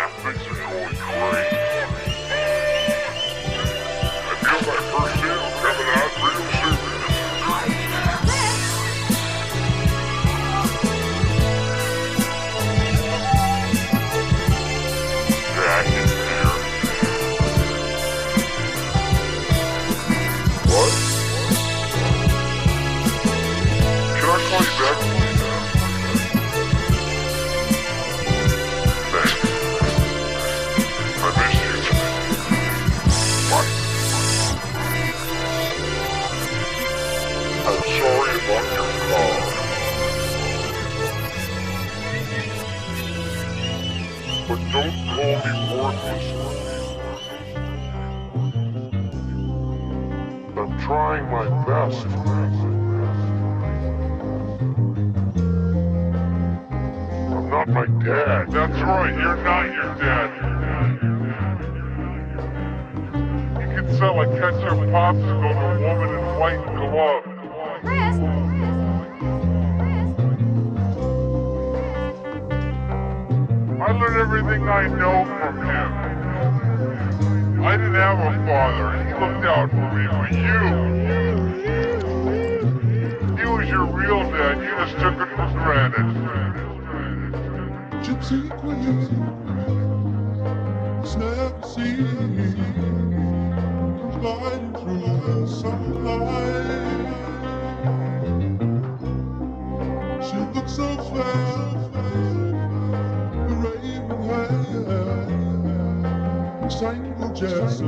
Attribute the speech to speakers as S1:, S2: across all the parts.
S1: man. Things are going great. I feel my first deal coming out real soon. Jack is here. What? Can I call you back? Sorry about your car. But don't call me worthless. I'm trying my best. I'm not my dad. That's right, you're not your dad. You can sell a ketchup popsicle to a woman in white gloves. I learned everything I know from him. I didn't have a father, and he looked out for me, but he was your real dad, you just took it for granted.
S2: Gypsy Queen, snap sea, gliding through the sunlight. She looks so fair, the raven hair, single jazz so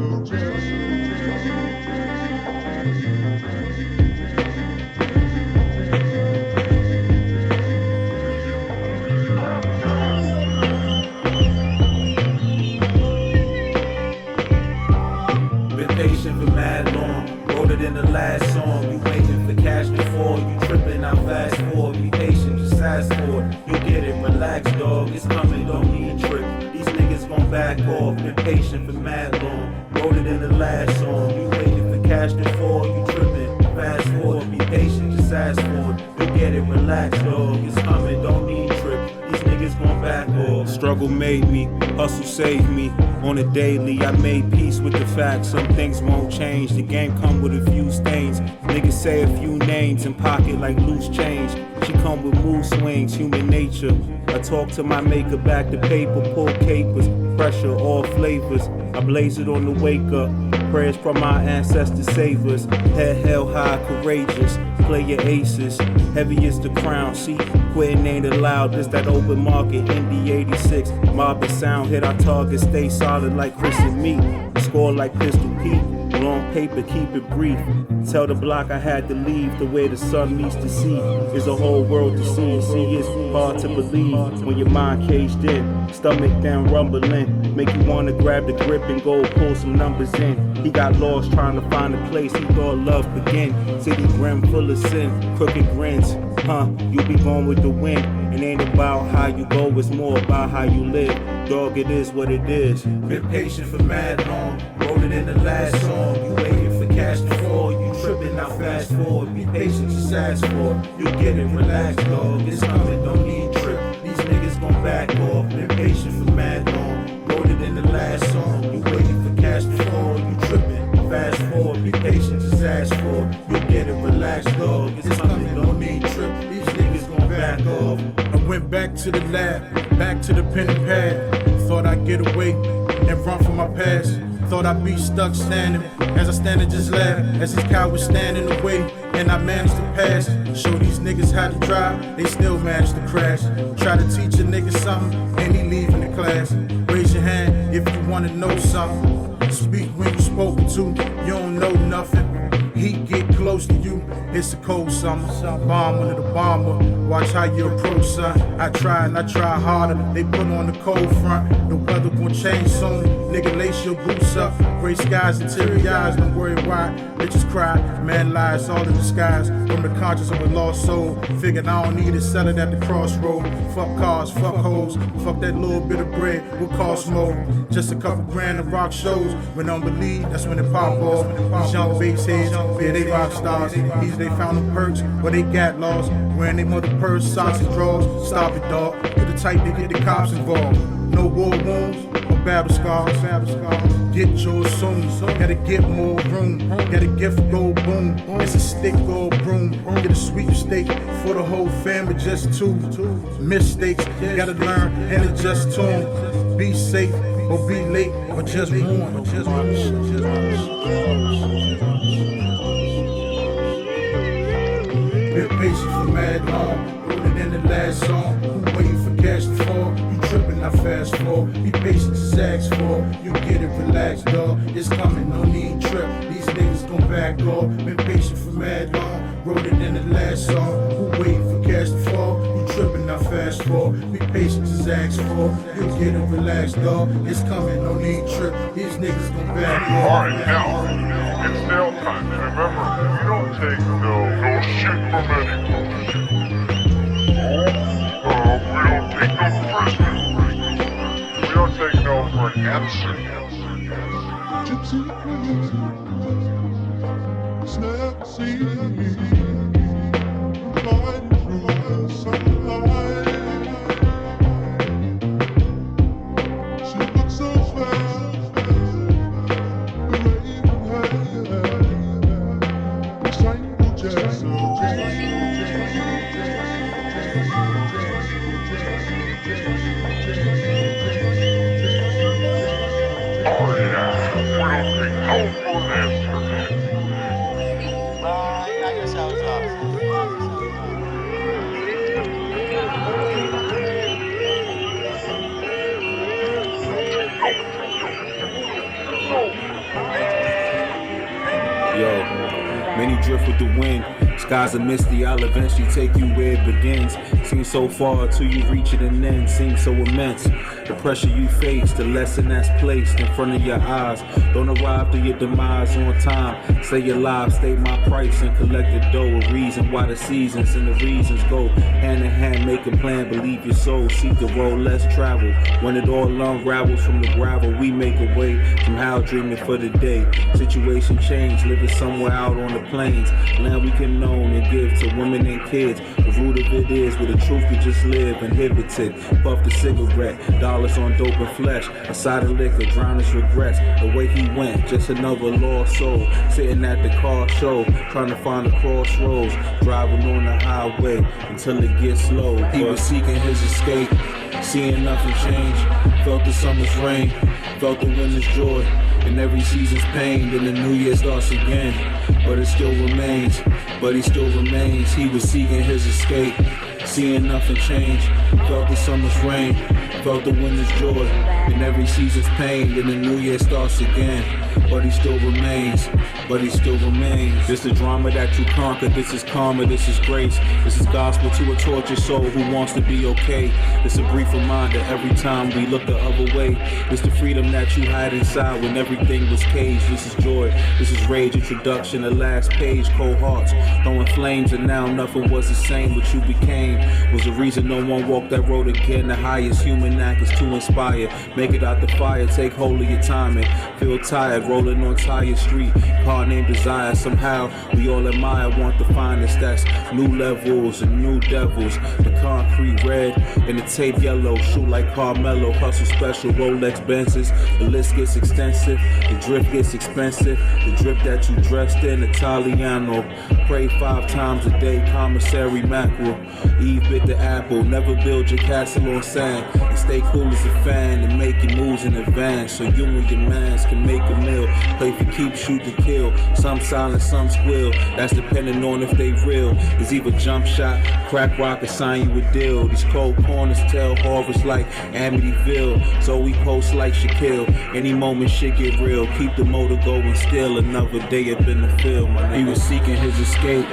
S3: Been patient for mad long, wrote it in the last song. You waiting for cash before you tripping, I fast forward. Be patient, just ask for it. You get it, relax, dog. It's coming, don't need a trick. These niggas gon' back off. Been patient for mad long, wrote it in the last song. You waiting for cash before you tripping, fast forward. Be patient, just ask for it. You get it, relax, dog. It's coming, don't need a trick. These niggas gon' back off. Struggle made me, hustle saved me. On a daily, I made peace with the fact some things won't change. The game come with a few stains. Niggas say a few names in pocket like loose change. She come with mood swings, human nature. I talk to my maker, back to paper, pull capers, pressure, all flavors. I blaze it on the wake up. Prayers from my ancestors save us. Head held high, courageous. Play your aces. Heavy is the crown. See, quitting ain't allowed. This that open market. Indy 86. Mobbing sound hit our target. Stay solid like Chris and me. Score like Pistol Pete. Long paper, keep it brief. Tell the block I had to leave. The way the sun meets the sea is a whole world to see. See, it's hard to believe when your mind caged in. Stomach down rumbling. Make you wanna grab the grip and go pull some numbers in. He got lost trying to find a place he thought love began. City grim full of sin, crooked grins. You be going with the wind. It ain't about how you go, it's more about how you live. Dog, it is what it is. Been patient for mad long, wrote it in the last song. You waiting for cash before you tripping, now fast forward. Be patient, just ask for it. You get it, relax, dog. It's coming, don't need trip. These niggas gon' back off. Been patient for mad long, wrote it in the last song. You waiting for cash before you tripping, fast forward. Be patient, just ask for it. You get it, relax, dog. It's coming, don't need trip. These niggas gon' back off.
S4: I went back to the lab, back to the pen and pad. Thought I'd get away and run from my past. Thought I'd be stuck standing, as I stand and just laugh, as these cowards stand in the way, and I managed to pass. Show these niggas how to drive, they still manage to crash. Try to teach a nigga something, and he leaving the class. Raise your hand if you wanna know something. Speak when you spoken to, you don't know nothing. Heat get close to you, it's a cold summer. Bomb under the bomber, watch how you approach, son. I try and I try harder, they put on the cold front. The weather gon' change soon, nigga lace your boots up. Gray skies and teary eyes, don't worry why. Bitches cry, man lies all in disguise. From the conscience of a lost soul, figured I don't need it, sell it at the crossroad. Fuck cars, fuck hoes, fuck that little bit of bread, what cost more? Just a couple grand of rock shows. When don't believe, that's when it pop off. These young bass heads, yeah, they rock stars. Easy they found them perks, but they got lost. Wearing they mother purse, socks and drawers. Stop it, dog. You're the type to get the cops involved. No war wounds or battle scars. Get yours soon. Gotta get more room. Got a gift, go boom. It's a stick or a broom. Get a sweepstake for the whole family, just two. Mistakes, gotta learn and adjust to them. Be safe or be late or just warn. Been patient for mad long, wrote it in the last song. Who waiting for cash to fall? You tripping, I fast forward. Be patient, just ask for. You get it, relax, dog. It's coming, no need trip. These niggas gon' back off. Been patient for mad long, wrote it in the last song. Who waiting for cash to fall? You tripping, I fast forward. Be patient, just ask for. You get it, relax, dog. It's coming, no need trip. These niggas gon' back off.
S1: Alright, now, it's sale time. Remember, we don't take no shit from anyone. We don't take no prisoners. We don't take no for an answer.
S2: Gypsy queen, snap scene, gliding through the sunlight. She looks so fast, the raven hair, strangle jazz.
S1: Oh yeah, we don't take no for an answer.
S5: Knock yourselves off.
S3: Yo, many drift with the wind. Skies are misty, I'll eventually take you where it begins. Seems so far till you reach it and then seems so immense. The pressure you face, the lesson that's placed in front of your eyes. Don't arrive to your demise on time. Say your lives, state my price and collect the dough. A reason why the seasons and the reasons go hand in hand. Make a plan, believe your soul. Seek the road less travel. When it all unravels from the gravel, we make a way. Somehow dreaming for the day. Situation change, living somewhere out on the plains. Land we can know and give to women and kids. The root of it is where the truth could just live, inhibited. Puff the cigarette, dollars on dope and flesh. A side of liquor, drown his regrets. The way he went, just another lost soul. Sitting at the car show, trying to find the crossroads. Driving on the highway until it gets slow. He was seeking his escape, seeing nothing change. Felt the summer's rain, felt the winter's joy. And every season's pain, then the new year starts again. But it still remains, but he still remains. He was seeking his escape, seeing nothing change. Felt the summer's rain, felt the winter's joy. And every season's pain, then the new year starts again. But he still remains, but he still remains. This the drama that you conquer, this is karma, this is grace. This is gospel to a tortured soul who wants to be okay. It's a brief reminder every time we look the other way. It's the freedom that you had inside when everything was caged. This is joy, this is rage, introduction, the last page. Cold hearts, throwing flames, and now nothing was the same. What you became was the reason no one walked that road again. The highest human act is to inspire. Make it out the fire, take hold of your timing. Feel tired, rolling on Tired Street. Car named Desire, somehow we all admire. Want the finest, that's new levels and new devils. The concrete red and the tape yellow. Shoot like Carmelo, hustle special, Rolex Benzes. The list gets extensive, the drift gets expensive. The drip that you dressed in, Italiano. Pray 5 times a day, commissary mackerel. Eve bit the apple, never build your castle on sand. And stay cool as a fan and make your moves in advance. So you and your mans can make a meal. Play for keep, shoot to kill. Some silent, some squeal. That's depending on if they real. It's either jump shot, crack rock, or sign you a deal. These cold corners tell horrors like Amityville. So we post like Shakuur. Any moment shit get real. Keep the motor going still. Another day up in the field. He was seeking his escape,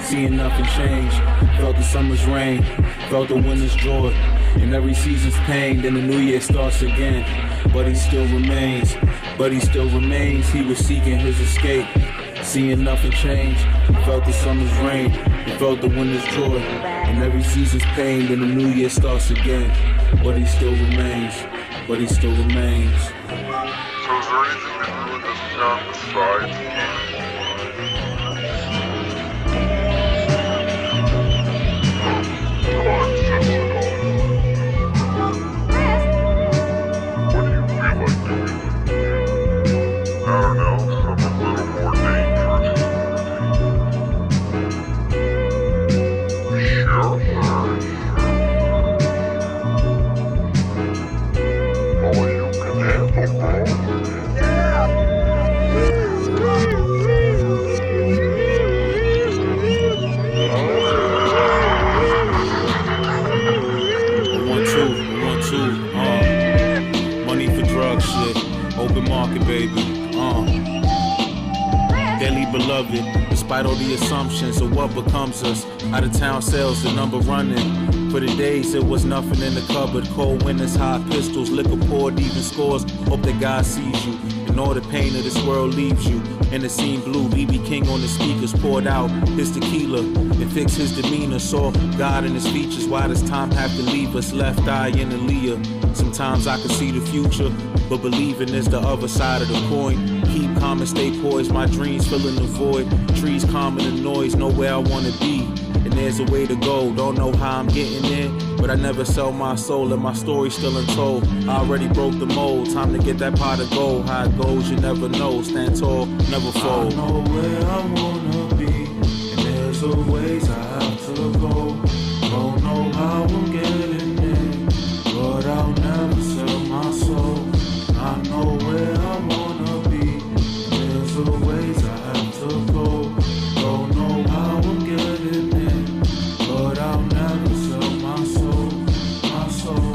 S3: seeing nothing change. Felt the summer's rain, felt the winter's joy. And every season's pain, then the new year starts again. But he still remains, but he still remains. He was seeking his escape, seeing nothing change. Felt the summer's rain, he felt the winter's joy. And every season's pain, then the new year starts again. But he still remains, but he still remains.
S1: So is there anything to do with this town besides? Come on, sister.
S4: love it, despite all the assumptions of what becomes us. Out of town sales, the number running. For the days, it was nothing in the cupboard. Cold winters, hot pistols, liquor poured, even scores. Hope that God sees you, and all the pain of this world leaves you. In the scene blue, BB King on the speakers poured out his tequila and fixed his demeanor. Saw God in his features. Why does time have to leave us? Left eye in the Leah. Sometimes I can see the future, but believing is the other side of the coin. Keep calm and stay poised. My dreams filling the void. Trees calming the noise. Know where I wanna be, and there's a way to go. Don't know how I'm getting there, but I never sell my soul, and my story's still untold. I already broke the mold. Time to get that pot of gold. How it goes, you never know. Stand tall, never fold.
S3: I know where I wanna be, and there's a ways I have to go. Don't know how I'm getting there, but I'll never sell my soul. I know where I wanna be, and there's a ways I have to go. Don't know how I'm getting there, but I'll never sell my soul, my soul.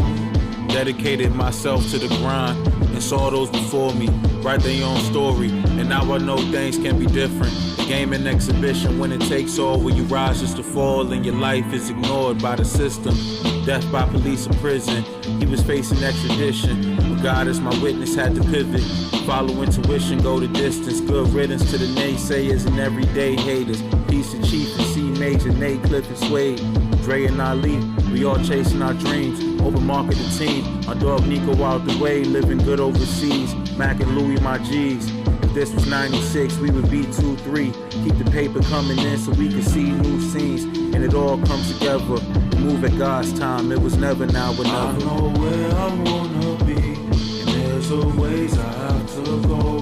S4: Dedicated myself to the grind and saw those before me write their own story, and now I know things can be different. The game and exhibition, when it takes all, where you rise just to fall, and your life is ignored by the system. Death by police in prison, he was facing extradition, but God is my witness, had to pivot. Follow intuition, go the distance. Good riddance to the naysayers and everyday haters. Peace to Chief and C Major, Nate, Cliff and Suede, Dre and Ali, we all chasing our dreams. Open market the team, our dog Nico out the way, living good overseas. Mac and Louis, my G's. If this was 96, we would be 2-3. Keep the paper coming in so we can see new scenes, and it all comes together. We move at God's time, it was never now but never.
S3: I know where I wanna be, and there's a ways I have to go.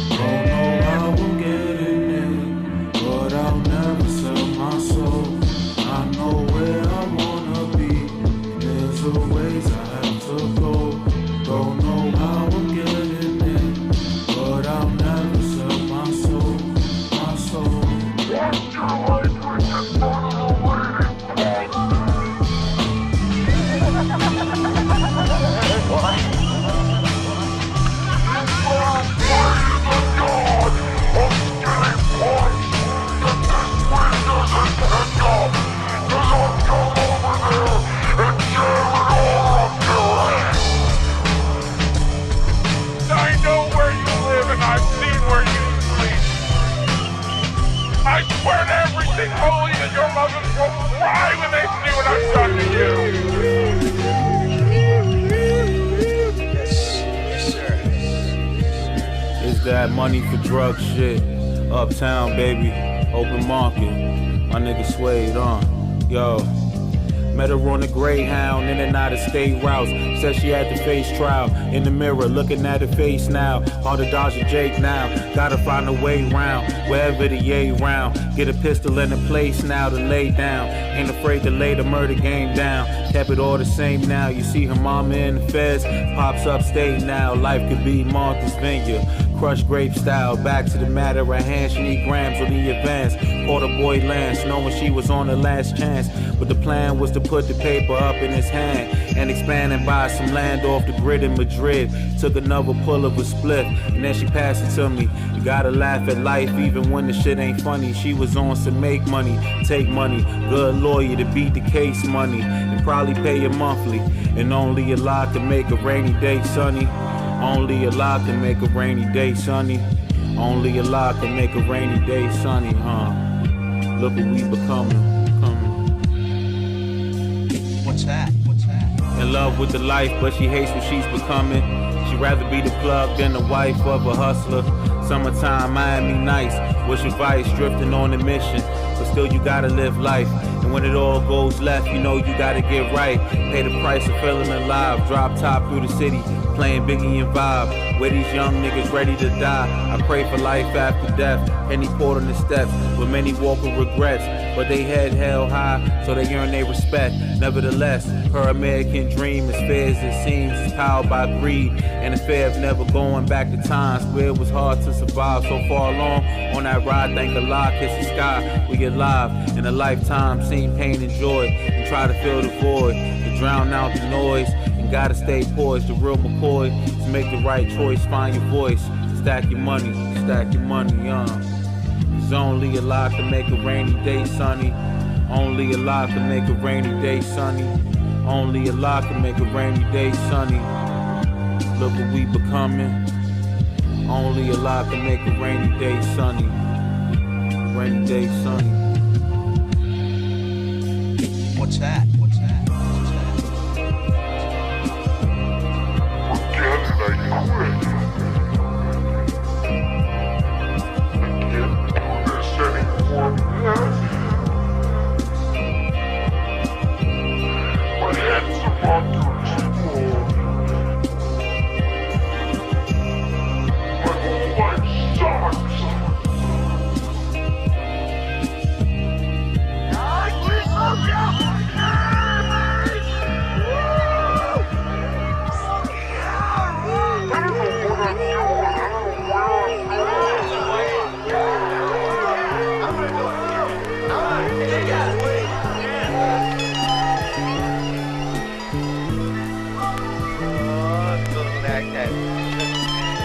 S3: Don't know how I'm getting there, but I'll never sell my soul. I know where I wanna be, and there's a ways I have to go. Don't know how I'm getting there, but I'll never sell my soul, my soul.
S1: I know where you live and I've seen where you sleep. I swear to everything holy that your mothers will cry when they see what I've done to you.
S5: Yes, sir.
S4: It's that money for drugs shit. Uptown, baby. Open market. My nigga Suede on. Yo. Met her on a Greyhound in and out of state routes. Said she had to face trial. In the mirror, looking at her face now. Hard to dodge a Jake now. Gotta find a way round. Wherever the yay round. Get a pistol in a place now to lay down. Ain't afraid to lay the murder game down. Kept it all the same now. You see her mama in the feds. Pops upstate now. Life could be Martha's Vineyard. Crushed grape style, back to the matter at hand. She need grams on the advance. Caught a boy Lance, knowing she was on the last chance. But the plan was to put the paper up in his hand and expand and buy some land off the grid in Madrid. Took another pull of a split, and then she passed it to me. You gotta laugh at life even when the shit ain't funny. She was on some make money, take money. Good lawyer to beat the case money, and probably pay you monthly. And only a lot can make a rainy day sunny. Only a lot can make a rainy day sunny. Only a lot can make a rainy day sunny, huh? Look what we becoming.
S5: What's that? What's that?
S4: In love with the life, but she hates what she's becoming. She'd rather be the plug than the wife of a hustler. Summertime, Miami nice. What's your advice? Drifting on a mission. But still you gotta live life. And when it all goes left, you know you gotta get right. Pay the price of feeling alive. Drop top through the city, playing Biggie and Vibe. Where these young niggas ready to die. I pray for life after death. Penny poured on the steps, with many walk with regrets. But they head held high, so they earn their respect. Nevertheless, her American dream, as fair as it seems, is powered by greed. And the fear of never going back to times where it was hard to survive so far along. On that ride, thank Allah, kiss the sky. We get live in a lifetime, seen pain and joy, and try to fill the void, to drown out the noise. And gotta stay poised, the real McCoy, to make the right choice, find your voice, stack your money,
S3: Cause only Allah can make a rainy day sunny. Only Allah can make a rainy day sunny. Only Allah can make a rainy day sunny. Look what we becoming. Only Allah can make a rainy day sunny. Rainy day sunny.
S5: What's that? What's that? What's that?
S1: Again, I quit. I can't do this anymore, man. My head's about to explode. My whole life sucks.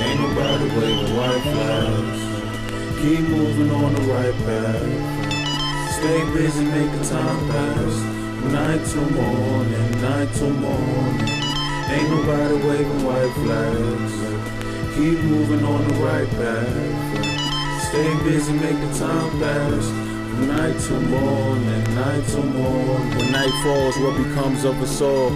S3: Ain't nobody waving white flags. Keep moving on the right path. Stay busy, make the time pass. Night till morning, night till morning. Ain't nobody waving white flags. Keep moving on the right path. Stay busy, make the time pass. Night till morning, night till morning. When night falls, what becomes of us all?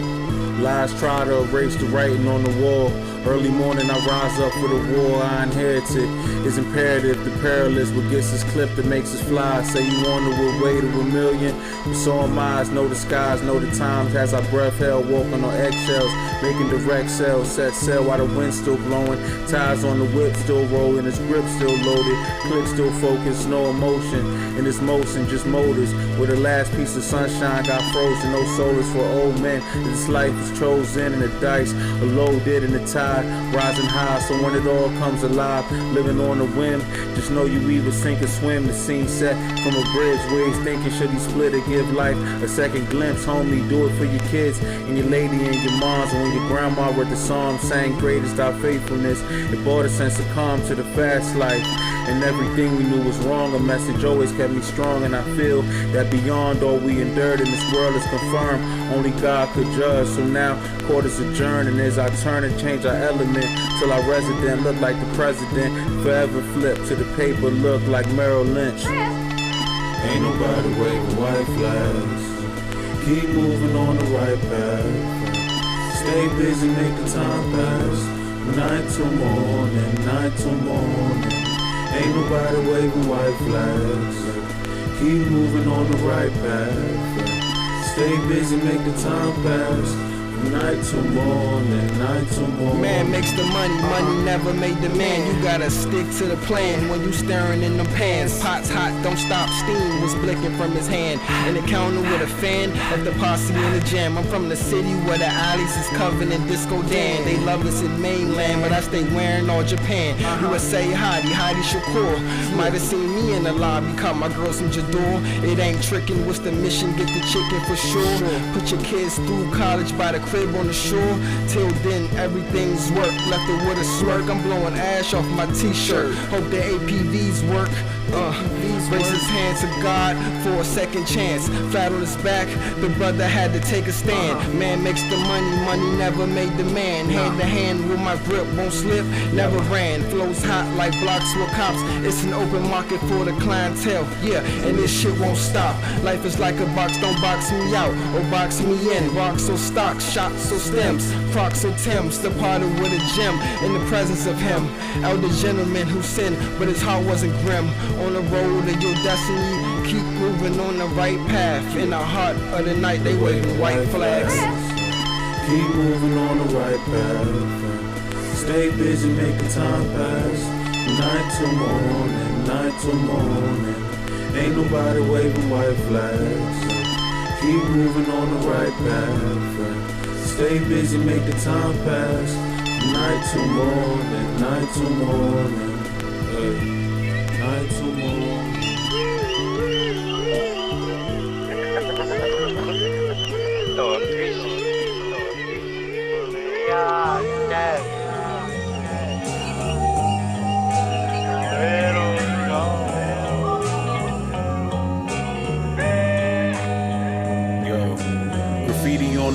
S3: Lies try to erase the writing on the wall. Early morning I rise up for the war I inherited. It's imperative, the perilous, what gets us clipped that makes us fly. Say you on the way to a million, but so am I. Know the skies, know the times. As our breath held, walking on eggshells, making direct sales, set sail while the wind's still blowing. Tires on the whip still rolling, its grip still loaded, click still focused, no emotion. In this motion, just motors. Where the last piece of sunshine got frozen, no solars for old men. This life is chosen in the dice, a low dead in the tide. Rising high, so when it all comes alive, living on a whim, just know you either sink or swim. The scene set from a bridge where he's thinking should he split or give life a second glimpse. Homie, do it for your kids and your lady and your moms. And when your grandma read the psalm, sang great is thy faithfulness, it brought a sense of calm to the fast life. And everything we knew was wrong, a message always kept me strong. And I feel that beyond all we endured in this world is confirmed, only God could judge. So now court is adjourned, and as I turn and change our element, till our resident look like the president, forever flip to the paper look like Merrill Lynch. Ain't nobody waving white flags. Keep moving on the right path. Stay busy, make the time pass. Night till morning, night till morning. Ain't nobody waving white flags. Keep moving on the right path. Stay busy, make the time pass. Night till morning, night till morning.
S6: Man makes the money, money never made the man. You gotta stick to the plan when you staring in them pans. Pots hot, don't stop, steam was blicking from his hand. In the counter with a fan of the posse in the jam. I'm from the city where the alleys is covered in disco Dan. They love us in mainland, but I stay wearing all Japan. USA Hadi, Hadi Shakuur. Might have seen me in the lobby, caught my girl some Jador. It ain't tricking, what's the mission? Get the chicken for sure. Put your kids through college by the crib on the shore. Till then, everything's work. Left it with a smirk. I'm blowing ash off my t-shirt. Hope the APVs work. Raise his hand to God for a second chance. Flat on his back, the brother had to take a stand. Man makes the money, money never made the man. Hand to hand with my grip, won't slip, never ran. Flows hot like blocks with cops. It's an open market for the clientele, yeah, and this shit won't stop. Life is like a box, don't box me out or box me in. Rocks or stocks, shots or stems, Crocs or Timbs. Departed with a gem in the presence of him. Elder gentleman who sinned, but his heart wasn't grim. On the road of your destiny, keep moving on the right path. In the heart of the night, they waving white flags.
S3: Keep moving on the right path. Stay busy, make the time pass. Night till morning, night till morning. Ain't nobody waving white flags. Keep moving on the right path. Stay busy, make the time pass. Night till morning, night till morning. Night till morning.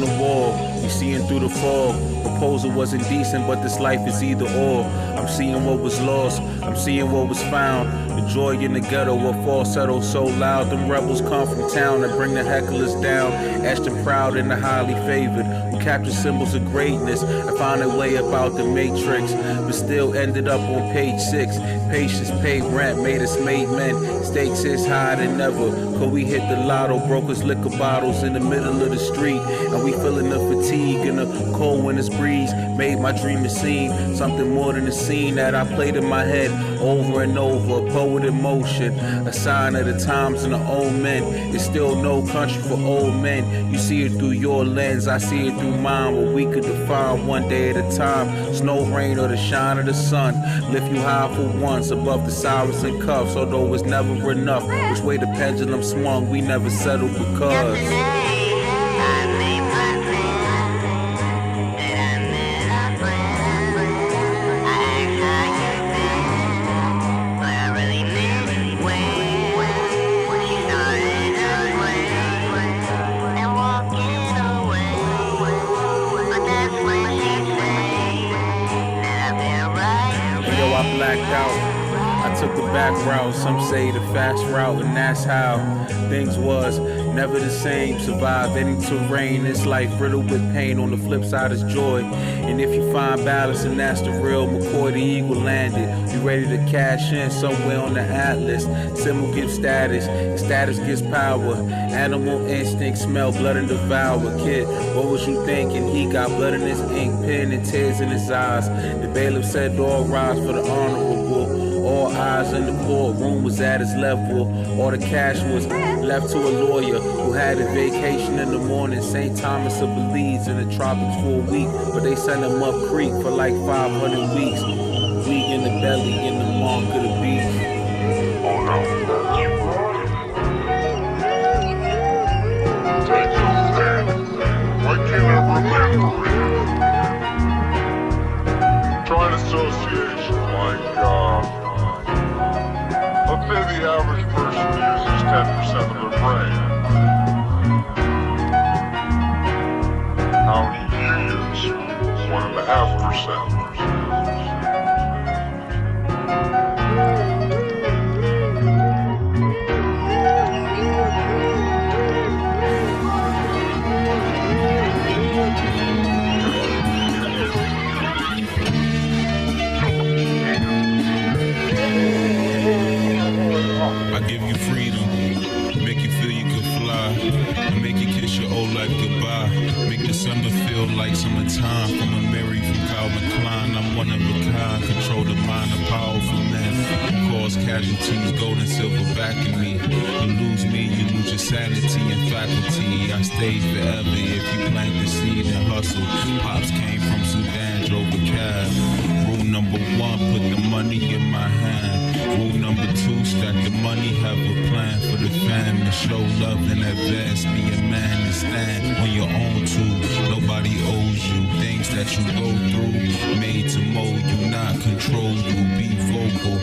S3: on the wall. We seeing through the fog. Proposal wasn't decent, but this life is either or. I'm seeing what was lost, I'm seeing what was found. The joy in the ghetto, a falsetto so loud. Them rebels come from town and bring the hecklers down. Etched and proud and the highly favored, who capture symbols of greatness and found their way about the matrix, but still ended up on page 6. Patience paid rent, made us made men. Stakes is higher than ever, cause we hit the lotto. Brokers liquor bottles in the middle of the street, and we feeling the fatigue in the cold winter's breeze. Made my dream a scene, something more than a scene that I played in my head over and over. A poet in motion, a sign of the times and the old men. It's still no country for old men. You see it through your lens, I see it through mine. What we could define one day at a time. Snow, rain, or the shine of the sun. Lift you high for once above the sirens and cuffs. Although it's never enough, which way the pendulum swung, we never settled because took the back route, some say the fast route, and that's how things was. Never the same, survive any terrain. This life riddled with pain, on the flip side is joy. And if you find balance, and that's the real McCoy, the eagle landed. You ready to cash in somewhere on the atlas. Symbol gives status, and status gives power. Animal instinct, smell blood and devour. Kid, what was you thinking? He got blood in his ink pen and tears in his eyes. The bailiff said all rise for the honorable. All eyes in the courtroom was at his level. All the cash was left to a lawyer who had a vacation in the morning. St. Thomas of Belize in the tropics for a week, but they sent him up creek for like 500 weeks. Weak in the belly, in the mark of the beast.
S1: Oh no. Take your stand. Why can't I remember it? Trying association like, let's say the average person uses 10% of their brain. How do you use 1.5%?
S7: I give you freedom, make you feel you could fly, make you kiss your old life goodbye, make December feel like summertime. From a Mary from Calvin Klein, I'm one of a kind, control the mind of powerful men, cause casualties, gold and silver backing me. You lose me, you lose your sanity and faculty. I stay forever if you plant the seed and hustle. Pops came from Sundown, drove a cab. Rule number 1, put the money in my hand. Rule number 2, stack the money, have a plan for the family. Show love and advance, be a man and stand on your own too. Nobody owes you things that you go through. Made to mold you, not control you. Be vocal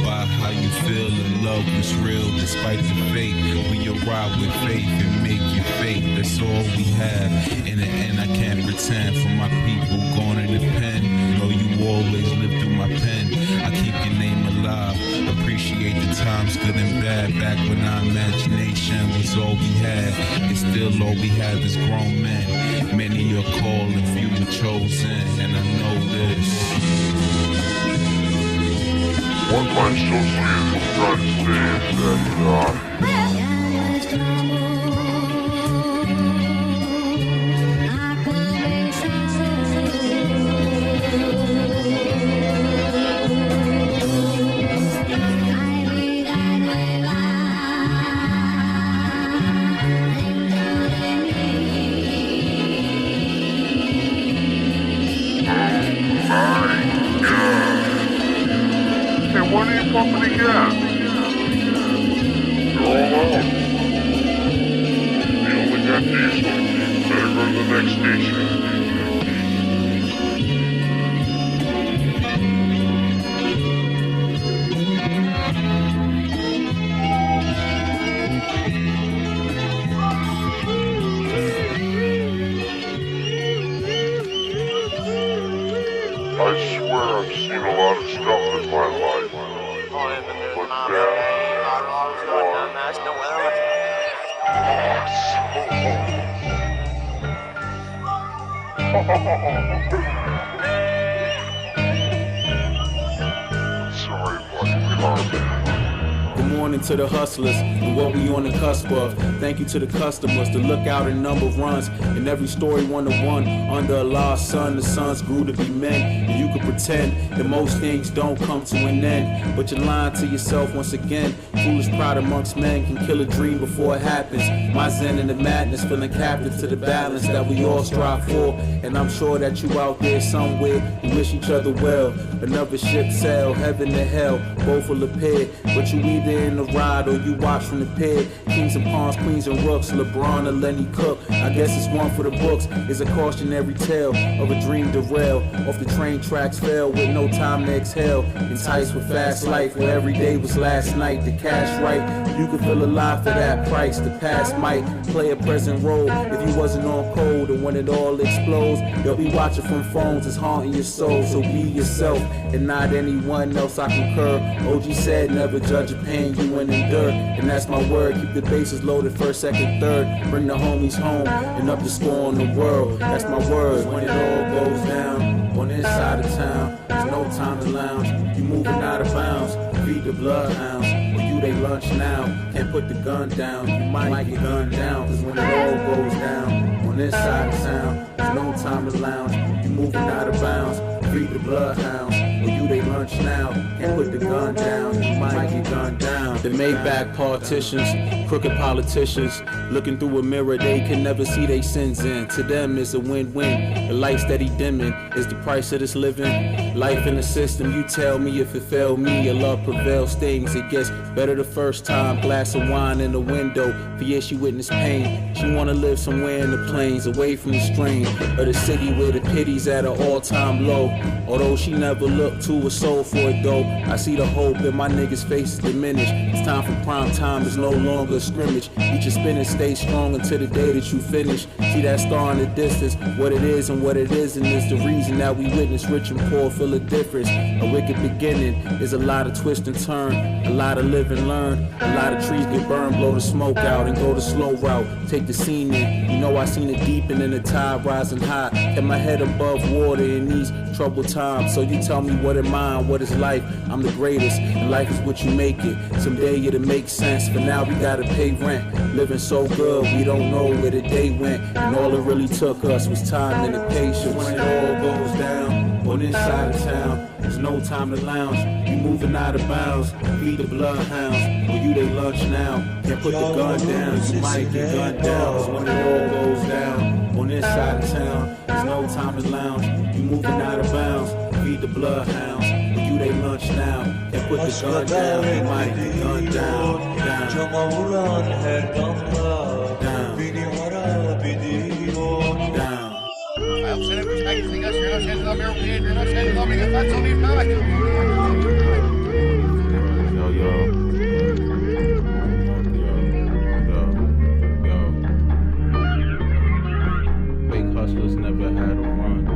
S7: about how you feel, and love is real despite the fate. We arrive with faith and make your fate. That's all we have. In the end, I can't pretend for my people going in the pen. Know you always live through my pen. I keep your name alive. Appreciate the times, good and bad. Back when our imagination was all we had, it's still all we have is grown men. Many are called and few are chosen, and I know this.
S1: One of my associates tried to say that, what are you pumping again? You're all out. You only got these ones. Better go to the next station. Sorry, buddy.
S3: Good morning to the hustlers and what we on the cusp of. Thank you to the customers, the lookout and number runs. In every story 1-to-1, under Allah's sun, the sons grew to be men. And you could pretend that most things don't come to an end, but you're lying to yourself once again. Foolish pride amongst men can kill a dream before it happens. My zen in the madness, feeling captive to the balance that we all strive for. And I'm sure that you out there somewhere, we wish each other well. Another ship sail, heaven to hell, both will appear. But you either in the ride or you watch from the pier. Kings and pawns, queens and rooks, LeBron or Lenny Cook. I guess it's one for the books. It's a cautionary tale of a dream derail. Off the train tracks fell with no time to exhale. Enticed with fast life where every day was last night. The cash right, you could feel alive for that price. The past might play a present role if you wasn't on code. And when it all explodes, you'll be watching from phones. It's haunting your soul. So be yourself and not anyone else. I concur. OG said never judge a pain you and endure. And that's my word. Keep the bases loaded first, second, third. Bring the homies home and up the score on the world. That's my word. When it all goes down on this side of town, there's no time to lounge. You moving out of bounds. Feed the bloodhounds. When you they lunch now, can't put the gun down. You might get gunned down. Cause when it all goes down on this side of town, there's no time to lounge. You moving out of bounds. Feed the bloodhounds. When you they lunch now, can't put the gun down. You might get gunned down. The Maybach politicians, crooked politicians, looking through a mirror they can never see they sins in. To them it's a win-win. The light steady dimming is the price of this living. Life in the system, you tell me if it failed me. Your love prevails things, it gets better the first time. Glass of wine in the window, for years she witnessed pain. She wanna live somewhere in the plains, away from the strain of the city where the pity's at an all-time low. Although she never looked to a soul for it though, I see the hope in my niggas' faces diminish. It's time for prime time, it's no longer a scrimmage. Eat your spinach, stay strong until the day that you finish. See that star in the distance, what it is and what it isn't is the reason that we witness rich and poor feel a difference. A wicked beginning is a lot of twist and turn, a lot of live and learn. A lot of trees get burned, blow the smoke out and go the slow route. Take the scene in, you know I seen it deepen and the tide rising high. Kept my head above water in these troubled times. So you tell me what am I, what is life? I'm the greatest, and life is what you make it. Someday it'll make sense, for now we gotta pay rent. Living so good, we don't know where the day went. And all it really took us was time and the patience. When it all goes down on this side of town, there's no time to lounge. You moving out of bounds, feed the bloodhounds. When you they lunch now, can't put the gun down. You might get gunned down. Cause when it all goes down on this side of town, there's no time to lounge. You moving out of bounds, feed the bloodhounds. When you they lunch now, can't put the gun down. You might get gunned down. Fake hustlers never had a run.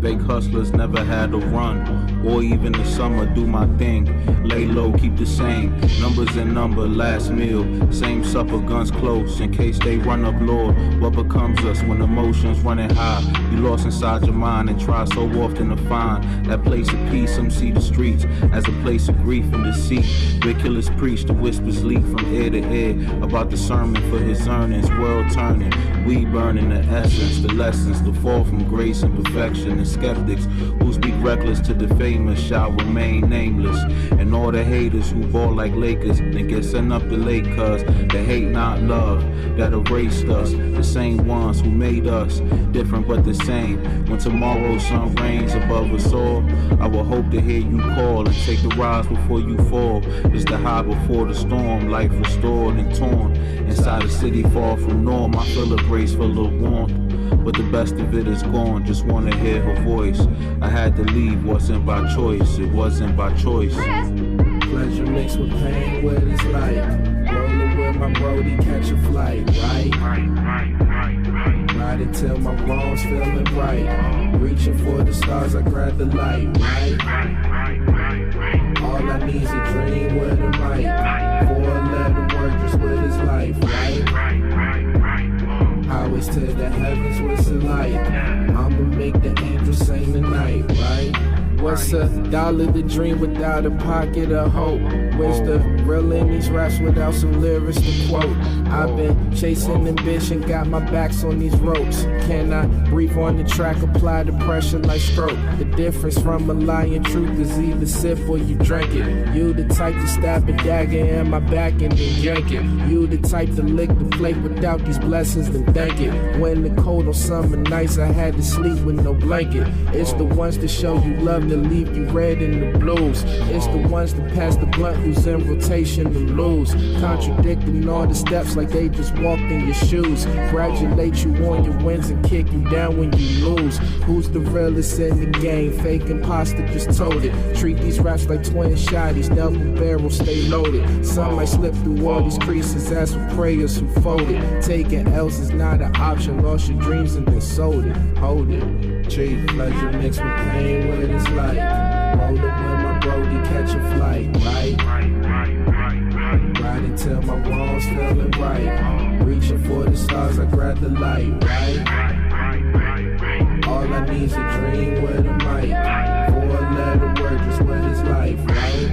S3: Fake hustlers never had a run, or even the summer do my thing. Lay low, keep the same. Numbers and number, last meal. Same supper, guns close, in case they run up, Lord. What becomes us when emotions running high? You lost inside your mind and try so often to find that place of peace. Some see the streets as a place of grief and deceit. Where killers preach, the whispers leak from ear to ear about the sermon for his earnings. World turning, we burning the essence, the lessons, the fall from grace and perfection. And skeptics who speak reckless to the famous shall remain nameless. And all the haters who ball like Lakers then get sent up the lake cause they hate not love that erased us. The same ones who made us different but the same. When tomorrow's sun reigns above us all, I will hope to hear you call and take the rise before you fall. It's the high before the storm, life restored and torn. Inside a city far from norm, I feel a grace full of warmth. But the best of it is gone, just wanna hear her voice. I had to leave, wasn't by choice, it wasn't by choice.
S6: Pleasure mixed with pain, what it's like. Rolling with my brody, catch a flight, right? Ride it till my bones feeling right. Reaching for the stars, I grab the light, right? All I need is a dream with a mic. 4-11 workers with his life, right? Highways to the heavens, what's it like? I'ma make the angels sing tonight, right? What's a dollar to dream without a pocket of hope? Where's the real in these raps without some lyrics to quote? I've been chasing ambition, got my backs on these ropes. Can I breathe on the track, apply the pressure like stroke? The difference from a lie and truth is either sip or you drink it. You the type to stab a dagger in my back and then yank it. You the type to lick the plate without these blessings, then thank it. When the cold on summer nights, I had to sleep with no blanket. It's the ones that show you love that leave you red in the blues. It's the ones that pass the blunt who's in rotation to lose. Contradicting all the steps like they just walked in your shoes. Congratulate you on your wins and kick you down when you lose. Who's the realest in the game? Fake imposter just told it. Treat these raps like twin shotties, double barrels stay loaded. Some might slip through all these creases, ask for prayers who folded. Taking L's is not an option, lost your dreams and then sold it. Hold it. Treat pleasure mixed with pain, what it's like. Roll it when my brody catch a flight, right? Ride until my walls feeling right. Reaching for the stars, I grab the light, right? All I need's a dream with a mic. 4-letter word, just what it's life, right?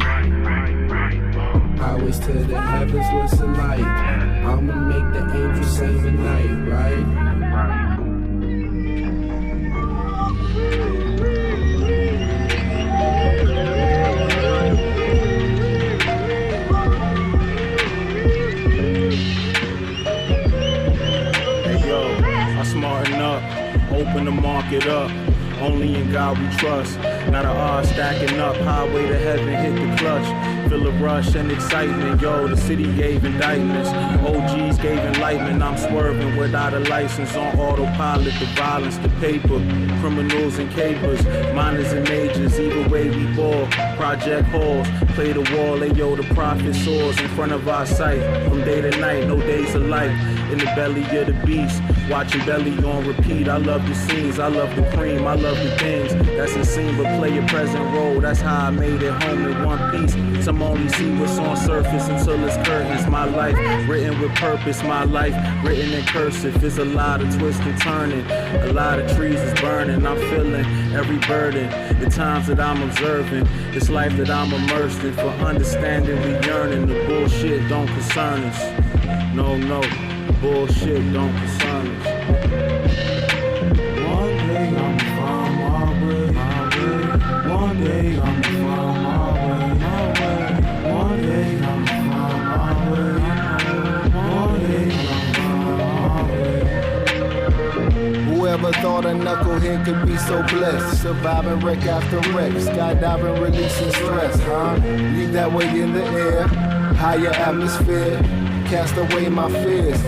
S6: Highways to the heavens, what's it like? I'ma make the angels sing tonight, right?
S3: Smarten up, open the market up. Only in God we trust. Now the odds stacking up. Highway to heaven, hit the clutch. Feel a rush and excitement. Yo, the city gave indictments. OGs gave enlightenment. I'm swerving without a license. On autopilot, the violence, the paper. Criminals and capers. Minors and majors. Either way we ball. Project halls. Play the wall. And yo, the prophet soars in front of our sight. From day to night, no days alike. In the belly of the beast. Watching belly on repeat. I love the scenes. I love the cream. I love the things that's unseen, but play a present role. That's how I made it home in one piece. Some only see what's on surface until it's curtains. My life written with purpose. My life written in cursive. There's a lot of twists and turning. A lot of trees is burning. I'm feeling every burden. The times that I'm observing. This life that I'm immersed in. For understanding we yearning. The bullshit don't concern us. No, the bullshit don't concern us.
S8: One day I'm from my way. One day I'm from my way. One day I'm from my way. Whoever thought a knucklehead could be so blessed? Surviving wreck after wreck, skydiving, releasing stress, huh? Leave that weight in the air, higher atmosphere, cast away my fears.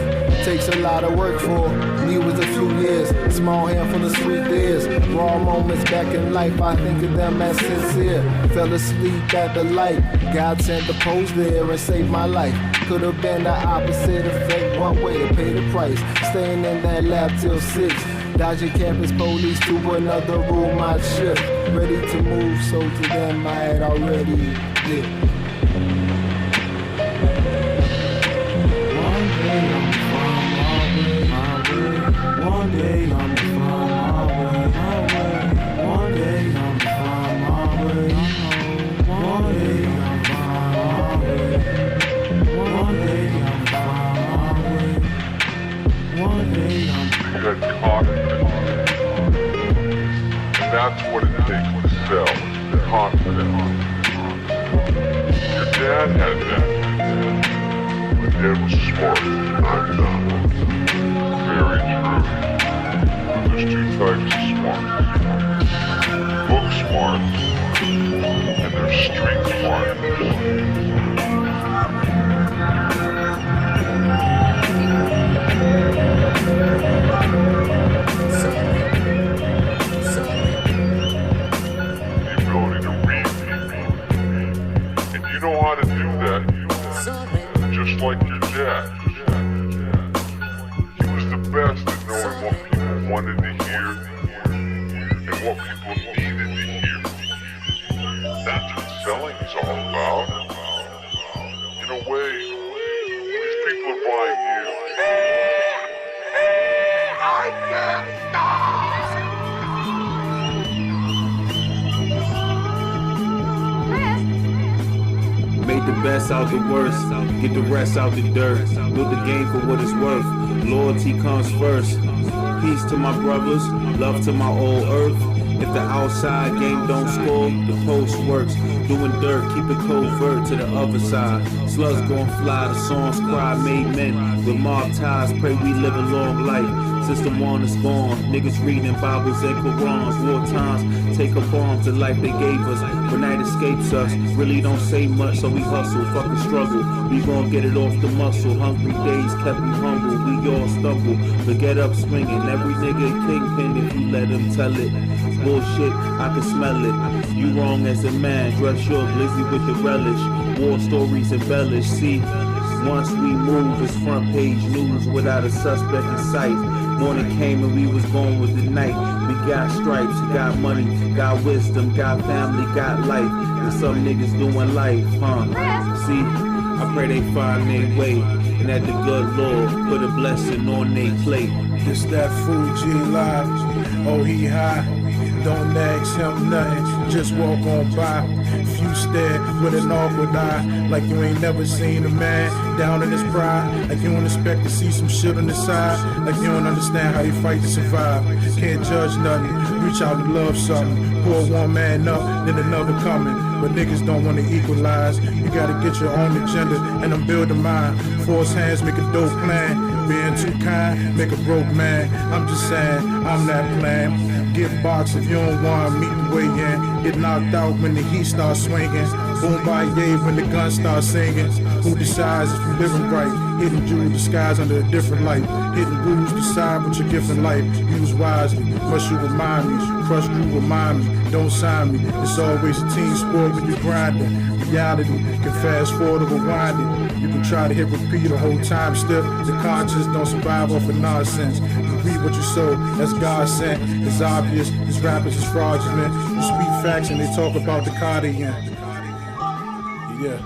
S8: Takes a lot of work for me, was a few years. Small handful of sweet beers. Raw moments back in life, I think of them as sincere. Fell asleep at the light. God sent the post there and saved my life. Could have been the opposite effect, one way to pay the price. Staying in that lab till 6. Dodging campus police to another room I'd shift. Ready to move, so to them I had already dipped. One day I'm from my way. One day I'm from my way. One day I'm from my way. One day I'm from my way. One day I'm
S1: You had confidence. And that's what it takes to sell. Confidence. Your dad had that. My dad was smart. I'm not. Very true. There's two types of smarts. Book smarts, and there's street smarts. The ability to read people. And you know how to do that, just like your dad. He was the best at knowing what people wanted to hear and what people needed to hear. That's what selling is all about. In a way, these people are buying you.
S3: best out the worst, get the rest out the dirt. Build the game for what it's worth. Loyalty comes first. Peace to my brothers, love to my old earth. If the outside game don't score, the post works. Doing dirt, keep it covert to the other side. Slugs gon' fly, the songs cry, made men. With mob ties, pray we live a long life. System on is born, niggas reading Bibles and Qurans. War times, take up arms, the life they gave us. When night escapes us, really don't say much, so we hustle, fucking struggle. We gon' get it off the muscle. Hungry days kept me humble, we all stumble. But get up swinging, every nigga a kingpin if you let him tell it. Bullshit, I can smell it. You wrong as a man, dress your glizzy with the relish. War stories embellished, see. Once we move, it's front page news without a suspect in sight. Morning came and we was going with the night. We got stripes, got money, got wisdom, got family, got life. And some niggas doing life, huh? See, I pray they find their way. And that the good Lord put a blessing on their plate.
S4: It's that Fuji live, oh he high. Don't ask him nothing, just walk on by. Few stare with an awkward eye, like you ain't never seen a man down in his pride. Like you don't expect to see some shit on the side, like you don't understand how you fight to survive. Can't judge nothing, reach out and love something. Pour one man up, then another coming. But niggas don't want to equalize. You gotta get your own agenda, and I'm building mine. Force hands make a dope plan. Being too kind, make a broke man. I'm just saying, I'm that plan. Get boxed if you don't want to meet the way in. Get knocked out when the heat starts swinging. Boom by yay when the gun starts singing. Who decides if you living right? Hidden jewel disguised under a different light. Hidden rules decide what your gift in life. Use wisely, must you remind me. Crush you remind me, don't sign me. It's always a team sport when you're grinding. Reality can fast forward or rewind it. You can try to hit repeat the whole time still. The conscience don't survive off of nonsense. You read what you sow, that's God sent. It's obvious, these rappers is fraudulent. You speak facts and they talk about the cardigan. Yeah.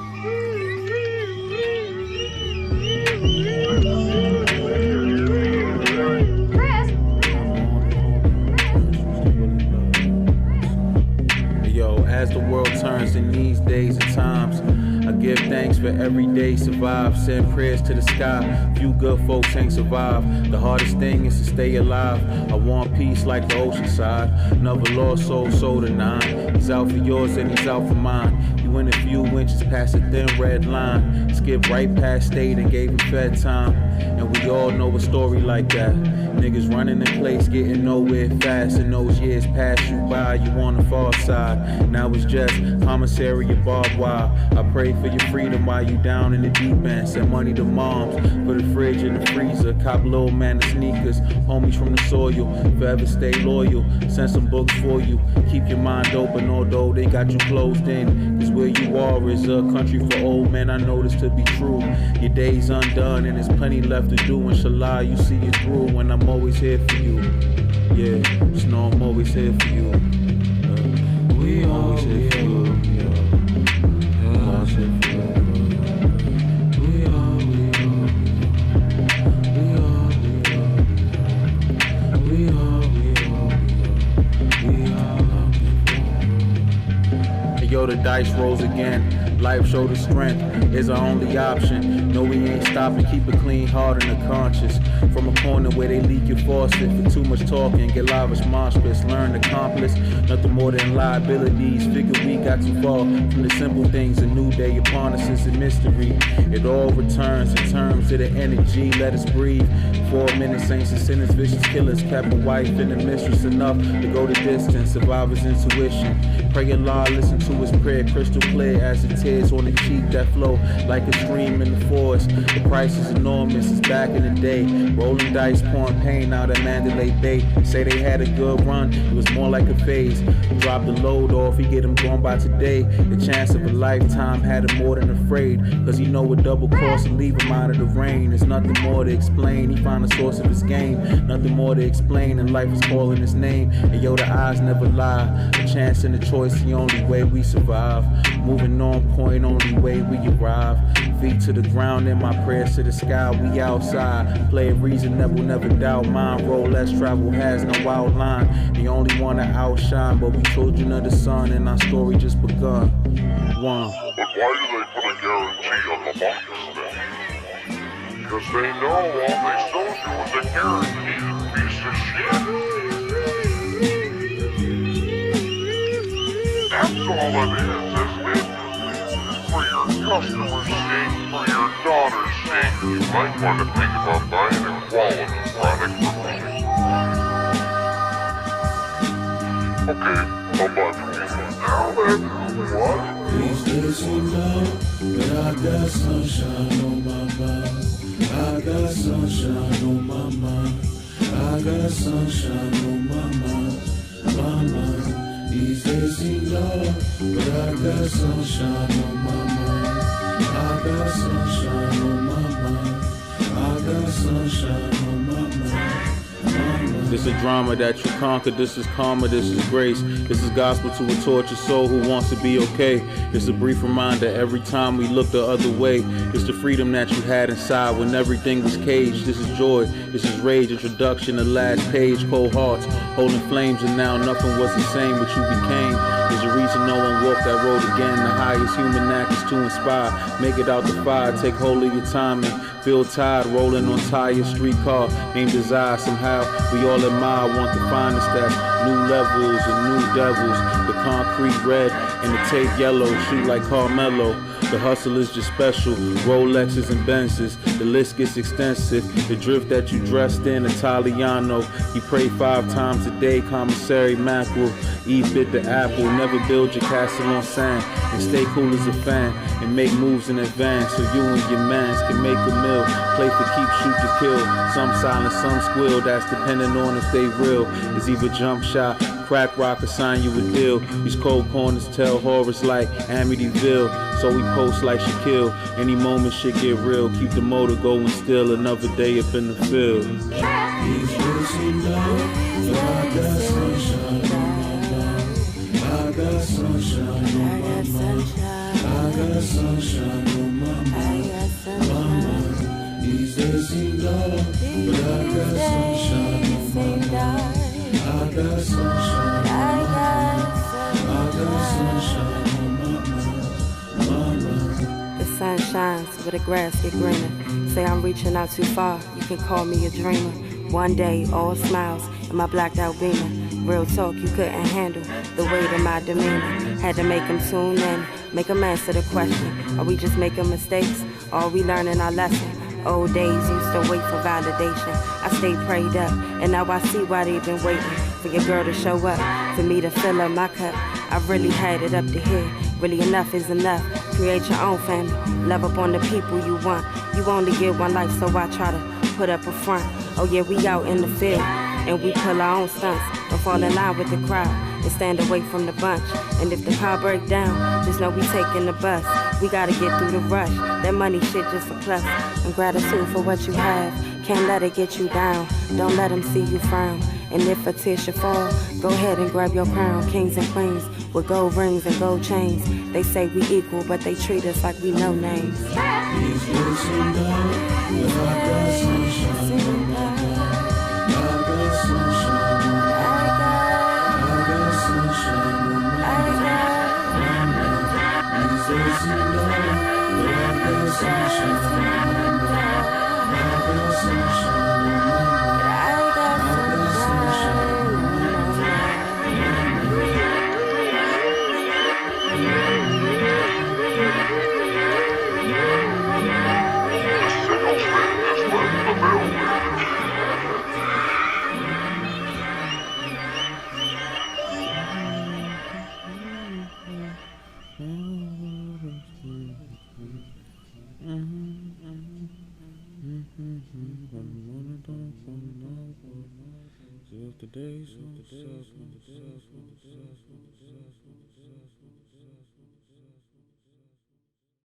S3: As the world turns in these days and times, I give thanks for every day survive. Send prayers to the sky. Few good folks ain't survive. The hardest thing is to stay alive. I want peace like the ocean side. Another lost soul, sold a 9. He's out for yours and he's out for mine. He went a few inches past a thin red line. Skipped right past state and gave him fed time. And we all know a story like that. Niggas running in place, getting nowhere fast. And those years pass you by, you on the far side. Now it's just commissary and barbed wire. I pray for your freedom while you down in the deep end. Send money to moms for the fridge and the freezer. Cop little man the sneakers, homies from the soil. Forever stay loyal, send some books for you. Keep your mind open although they got you closed in. Cause where you are is a country for old men, I know this to be true. Your day's undone and there's plenty left to do. Inshallah you see it through and I'm always here for you. Yeah, just know I'm always here for you. We always here for you. Always here for you. We are. Hey, yo, the dice rolls again. Life show the strength is our only option. No, we ain't stopping. Keep a clean heart and a conscience. From a corner where they leak your faucet for too much talking, get lavish monstrous. Learn accomplice, nothing more than liabilities. Figure we got too far from the simple things. A new day upon us is a mystery. It all returns in terms of the energy. Let us breathe. 4 minutes, saints and sinners, vicious killers. Kept a wife and a mistress enough to go the distance. Survivor's intuition. Pray Allah, listen to his prayer, crystal clear as the tears on the cheek that flow like a stream in the forest. The price is enormous, it's back in the day. Rolling dice, pouring pain out at Mandalay Bay. Say they had a good run, it was more like a phase. Drop the load off, he get him gone by today. The chance of a lifetime had him more than afraid. Cause he know a double cross and leave him out of the rain. There's nothing more to explain, he found the source of his game. Nothing more to explain, and life is calling his name. And yo, the eyes never lie. A chance and a choice, the only way we survive. Moving on point, only way we arrive. Feet to the ground and my prayers to the sky. We outside, play a reason that will never doubt. Mine roll less travel has no outline. The only one to outshine, but we children of the sun and our story just begun. One.
S1: Why do they put a guarantee on the moccasin? Because they know all they sold you was a guarantee, you piece of shit. That's all it is, isn't it? For your customers' sake, for your daughter's sake, you might want to think about buying a quality product from me. Okay, I'll buy from you. Now then, what?
S3: These days seem long, but I got sunshine on my mind. I got sunshine on my mind. I got sunshine on my mind. My mind. These days seem long, but I got sunshine on my mind. I got sunshine on my mind. I got sunshine on my mind.
S9: This is drama that you conquered, this is karma, this is grace. This is gospel to a tortured soul who wants to be okay. It's a brief reminder every time we look the other way. It's the freedom that you had inside when everything was caged. This is joy, this is rage, introduction, the last page. Cold hearts, holding flames, and now nothing was the same, but you became. There's a reason no one walked that road again. The highest human act is to inspire. Make it out the fire, take hold of your timing. Feel tired, rolling on tires, streetcar, named desire. Somehow we all admire, want to find us that new levels and new devils. The concrete red and the tape yellow, shoot like Carmelo. The hustle is just special, Rolexes and Benzes. The list gets extensive. The drift that you dressed in, Italiano. You pray 5 times a day, commissary mackerel. Eve bit the apple, never build your castle on sand. And stay cool as a fan, and make moves in advance. So you and your mans can make a meal. Play for keep, shoot to kill. Some silent, some squeal, that's depending on if they real. It's either jump shot, crack rock, or sign you a deal. These cold corners tell horrors like Amityville. So we post like Shakuur. Any moment shit get real. Keep the motor going still. Another day up in the field.
S3: These days seem long, but I got sunshine on my mind. I got sunshine on my mind. I got sunshine on my mind. My mind. These days seem long, but I got sunshine on my mind. I got sunshine on my mind. I got sunshine on my mind.
S10: The sun shines where the grass get greener. Say I'm reaching out too far, you can call me a dreamer. One day, all smiles in my blacked out beamer. Real talk, you couldn't handle the weight of my demeanor. Had to make them tune in, make them answer the question. Are we just making mistakes, or are we learning our lesson? Old days used to wait for validation. I stayed prayed up, and now I see why they've been waiting for your girl to show up, for me to fill up my cup. I really had it up to here, really enough is enough. Create your own family, love up on the people you want. You only get one life, so I try to put up a front. Oh yeah, we out in the field, and we pull our own stunts. Don't fall in line with the crowd, and stand away from the bunch. And if the car break down, just know we taking the bus. We gotta get through the rush, that money shit just a plus. And gratitude for what you have, can't let it get you down. Don't let them see you frown. And if a tear should fall, go ahead and grab your crown. Kings and queens with gold rings and gold chains. They say we equal, but they treat us like we no names.
S3: These days seem long, but I got sunshine on my mind. I got sunshine on my mind. I got sunshine on my mind. These days seem long, but I got sunshine on my mind. I got sunshine on my mind.
S9: Today's